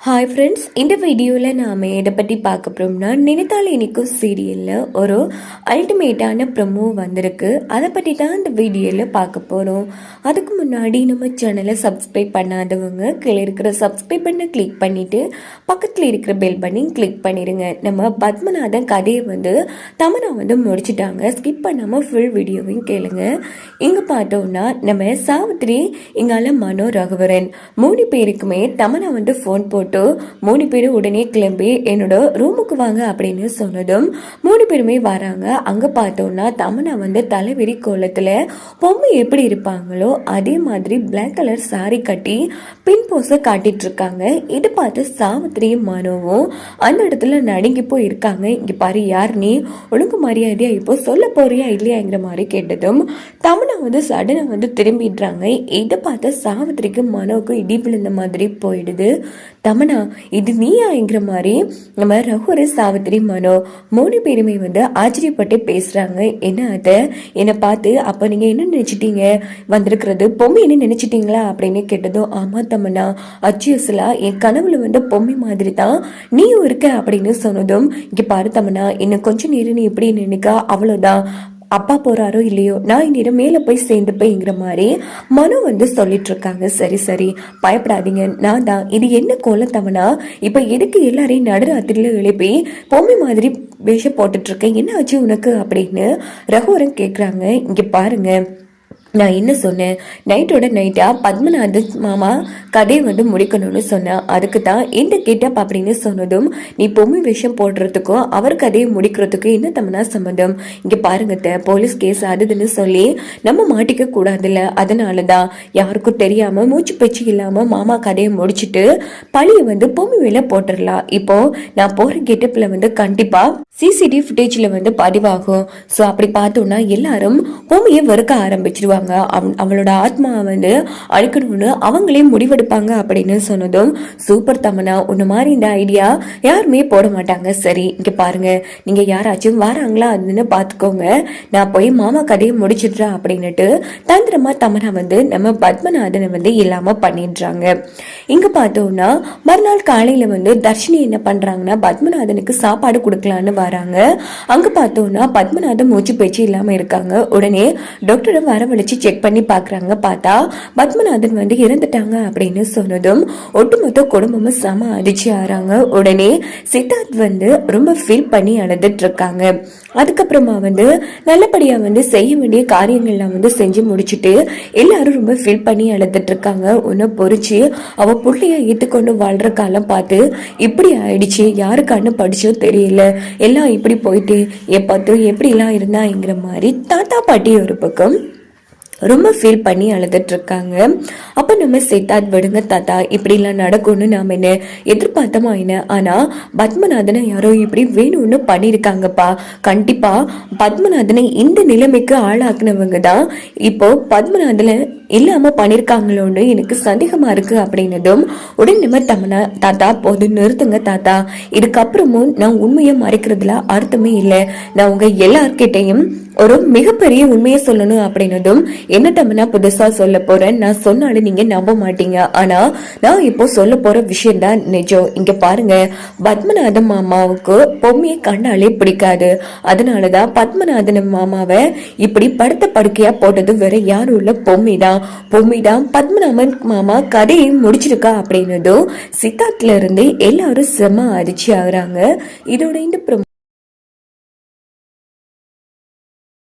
Hi friends, இந்த வீடியோவில் நாம் எதை பற்றி பார்க்க போகிறோம்னா, நினைத்தால் இனிக்கும் சீரியலில் ஒரு அல்டிமேட்டான ப்ரமோ வந்திருக்கு. அதை பற்றி தான் இந்த வீடியோவில் பார்க்க போகிறோம். அதுக்கு முன்னாடி நம்ம சேனலை சப்ஸ்கிரைப் பண்ணாதவங்க கீழே இருக்கிற சப்ஸ்கிரைப் பண்ண கிளிக் பண்ணிவிட்டு பக்கத்தில் இருக்கிற பெல் பண்ணி கிளிக் பண்ணிடுங்க. நம்ம பத்மநாதன் கதையை தமனா முடிச்சுட்டாங்க. ஸ்கிப் பண்ணாமல் ஃபுல் வீடியோவையும் கேளுங்க. இங்கே பார்த்தோம்னா நம்ம சாவித்திரி, இங்கால மனோ, ரகுவரன் 3 பேருக்குமே தமனா ஃபோன் போட்டு 3 பேரும் உடனே கிளம்பி என்னோட ரூமுக்கு வாங்க அப்படின்னு சொன்னதும் 3 பேருமே வராங்க. அங்க பார்த்தோம்னா தமனா தலைவிரி கோலத்துல பொம்மை எப்படி இருப்பாங்களோ அதே மாதிரி பிளாக் கலர் சாரி கட்டி பின் போஸ காட்டிட்டு இருக்காங்க. இது பார்த்து சாவித்திரியும் மனோவும் அந்த இடத்துல நடுங்கி போய் இருக்காங்க. இங்க பாரு, யார் நீ? ஒழுங்கு மரியாதையா இப்போ சொல்ல போறியா இல்லையாங்கிற மாதிரி கேட்டதும் தமனா சடனை திரும்பிடுறாங்க. இதை பார்த்த சாவித்திரிக்கு மனோவுக்கு இடி விழுந்த மாதிரி போயிடுது. தமனா, இது நீயாங்கிற மாதிரி நம்ம ரகுவர, சாவித்திரி, மனோ 3 பேருமே ஆச்சரியப்பட்டு பேசுறாங்க. என்ன அதை என்னை பார்த்து அப்போ நீங்க என்ன நினைச்சிட்டீங்க? வந்திருக்கிறது பொம்மை என்ன நினைச்சிட்டீங்களா அப்படின்னு கேட்டதும், ஆமா தமனா, அச்சியஸ்லா என் கனவுல பொம்மை மாதிரி தான் நீயும் இருக்க அப்படின்னு சொன்னதும், இங்க பாரு தமனா, இன்னும் கொஞ்சம் நேரம் நீ எப்படி நினைக்கா, அவ்வளவுதான். அப்பா போறாரோ இல்லையோ, நான் இந்நேரம் மேல போய் சேர்ந்துப்பேங்கிற மாதிரி மனு சொல்லிட்டு இருக்காங்க. சரி சரி, பயப்படாதீங்க, நான் தான். இது என்ன கோலத்தவனா? இப்ப எதுக்கு எல்லாரையும் நடுராத்திரில எழுப்பி பொம்மை மாதிரி வேஷம் போட்டுட்டு இருக்கேன்? என்ன ஆச்சு உனக்கு அப்படின்னு ரகுவரன் கேக்குறாங்க. இங்க பாருங்க, நான் என்ன சொன்னேன்? நைட்டோட நைட்டா பத்மநாதன் மாமா கதையை முடிக்கணும்னு சொன்னேன். அதுக்கு தான் இந்த கெட்டப் அப்படின்னு சொன்னதும், நீ பொம்மை விஷயம் போடுறதுக்கும் அவர் கதையை முடிக்கிறதுக்கும் என்ன தமனா சம்மந்தம்? இங்க பாருங்க, போலீஸ் கேஸ் அதுன்னு சொல்லி நம்ம மாட்டிக்க கூடாதுல்ல, அதனாலதான் யாருக்கும் தெரியாம மூச்சு பேச்சு இல்லாம மாமா கதையை முடிச்சுட்டு பழிய பொம்மை வேலை போட்டுடலாம். இப்போ நான் போற கெட்டப்ல கண்டிப்பா சிசிடிவி ஃபுட்டேஜ்ல பதிவாகும். ஸோ அப்படி பார்த்தோம்னா எல்லாரும் பொம்மையை வெறுக்க ஆரம்பிச்சிருவாங்க. அவளோட ஆத்மா அழிக்கணும்னு அவங்களே முடிவெடுப்பாங்க அப்படின்னு சொன்னதும், சூப்பர் தமனா, உன்ன மாதிரி இந்த ஐடியா யாருமே போட மாட்டாங்க. சரி, இங்க பாருங்க, நீங்க யாராச்சும் வராங்களா அதுன்னு பாத்துக்கோங்க, நான் போய் மாமா கதையை முடிச்சிடுறேன் அப்படின்னுட்டு தந்திரமா தமனா நம்ம பத்மநாதனை இல்லாம பண்ணிடுறாங்க. இங்க பார்த்தோம்னா மறுநாள் காலையில தர்ஷினி என்ன பண்றாங்கன்னா, பத்மநாதனுக்கு சாப்பாடு கொடுக்கலான்னு வராங்க. அங்க பார்த்தோம்னா பத்மநாதன் மூச்சு பேச்சு இல்லாம இருக்காங்க. உடனே டாக்டரை வரவழைச்சு செக் பண்ணி பாக்குறாங்க. பார்த்தா பத்மநாதன் இறந்துட்டாங்க அப்படின்னு சொன்னதும் ஒட்டுமொத்த குடும்பமும் சம அதிர்ச்சி ஆறாங்க. உடனே சித்தார்த் ரொம்ப ஃபீல் பண்ணி அழுதுட்டு இருக்காங்க. அதுக்கப்புறமா நல்லபடியா செய்ய வேண்டிய காரியங்கள்லாம் செஞ்சு முடிச்சுட்டு எல்லாரும் ரொம்ப ஃபீல் பண்ணி அழுதுட்டு இருக்காங்க. உன்னை பொறிச்சு அவ புள்ளைய ஏத்துக்கொண்டு வாழ்ற காலம் பார்த்து இப்படி ஆயிடுச்சு, யாருக்கான்னு படிச்சோ தெரியல, எல்லாம் இப்படி போயிட்டு எப்போ எப்படி எல்லாம் இருந்தாங்கிற மாதிரி தாத்தா பாட்டி ஒரு பக்கம் ரொம்ப ஃபீல் பண்ணி அழுதுட்டு இருக்காங்க. அப்ப நம்ம சித்தார்த், விடுங்க தாத்தா, இப்படி எல்லாம் நடக்கும்னு நாம என்ன எதிர்பார்த்தோமா என்ன? ஆனா பத்மநாதனை யாரோ இப்படி வேணும்னு பண்ணிருக்காங்கப்பா. கண்டிப்பா பத்மநாதனை இந்த நிலைமைக்கு ஆளாக்குனவங்க தான் இப்போ பத்மநாதனை இல்லாம பண்ணிருக்காங்களோன்னு எனக்கு சந்தேகமா இருக்கு அப்படின்னதும், உடனே நம்ம தமனா, தாத்தா போதும் நிறுத்துங்க தாத்தா, இதுக்கப்புறமும் நான் உண்மையை மறைக்கிறதுல அர்த்தமே இல்லை. நான் உங்க எல்லார்கிட்டையும் ஒரு மிகப்பெரிய உண்மையை சொல்லணும் அப்படின்னதும், என்ன தமனா புதுசா சொல்ல போறேன்? நான் சொன்னாலும் நீங்க நம்ப மாட்டீங்க. ஆனா நான் இப்போ சொல்ல போற விஷயம் தான் நிஜம். இங்க பாருங்க, பத்மநாதன் மாமாவுக்கு பொம்மையை கண்டாலே பிடிக்காது. அதனாலதான் பத்மநாதன் மாமாவை இப்படி படுத்த படுக்கையா போட்டது வேற யாரும் இல்ல, பொம்மைதான் பத்மநாபன் மாமா கதையை முடிச்சிருக்கா அப்படின்னதும் சித்தார்த்ல இருந்து எல்லாரும் செம அதிர்ச்சி ஆகுறாங்க. இதோட இந்த